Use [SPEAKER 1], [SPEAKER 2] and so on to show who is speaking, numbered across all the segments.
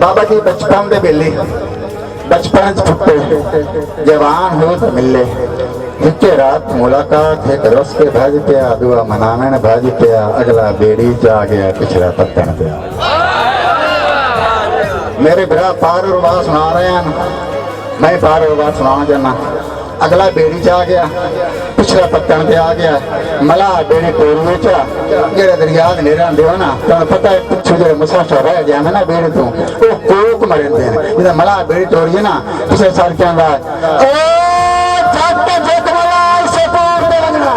[SPEAKER 1] बाबा जी बचपन दे बेले बचपन फुटे जवान हो तो मिले एक रात मुलाकात एक रस के भज पिया दुआ मनावन भज पिया अगला बेड़ी च आ गया पिछला पत्तन पिया। मेरे भरा पार और बात सुना रहे हैं, मैं पार और बात सुनाना चाहना। अगला बेड़ी च आ गया पिछला पत्तन पे आ गया मला बेड़ी टोरी च जेड़ा दरिया दे नेड़े आंदे हो ना तुहानू पता है पिछू जेड़े मुसाफिर रह जांदे ना बेड़ी तो वो कोक मरदे ने जेड़ा मला बेड़ी टोरी है ना पिछले साल कहंदा ओ जट जट मला इसे पार दे लगना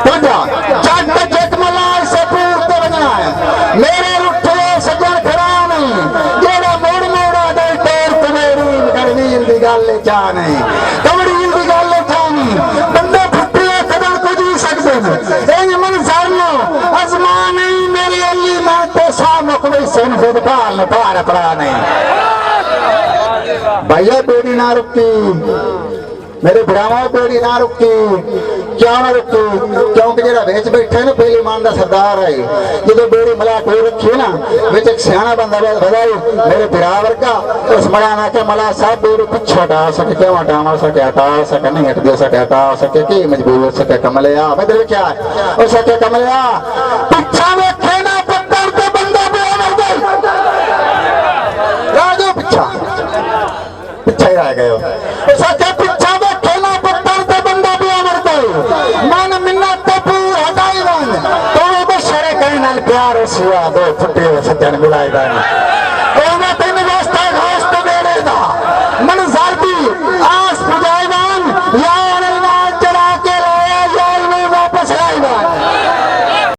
[SPEAKER 1] पंजा जट जट मला इसे पार दे लगना मेरे रुठे सजन खड़ा नहीं जेड़ा मोड़ मोड़ा दे टोर तमेरी गड़वील दी गल चा नहीं कमड़ील दी गल चा नहीं बंदे फुटे कदम कुछ ही सकते हैं मन सारनो आसमां नहीं मेरी अली मैं तो सामने कोई सुन खुद पाल न पार पड़ा नहीं भैया बेड़ी ना रुकी मेरे भरावा बेड़ी ना रुकी क्यों ना रुकी क्योंकि जेड़ा बेच बैठे ना पहली मान दा सरदार है जो बेड़ी मला कोई रखी ना विच एक सियाना बंदा बधाई मेरे भरा वर्गा उस मड़ा ना के मला साहब बेड़ी पीछे हटा सके क्यों हटा सके नहीं हट दे सके हटा सके की मजबूर सके कमलिया मैं तेरे क्या ओ सके कमलिया पीछे वेखे ना पत्थर ते बंदा बेअमर दे राजो पीछा पीछे ही रह गए ओ सके पीछे वेखे ना पत्थर ते बंदा बेअमर दे मन मिन्नत ते पूर हटाई वन तो बशरे कहने नाल प्यार सिवा दो फुटे सजन मिलाई वन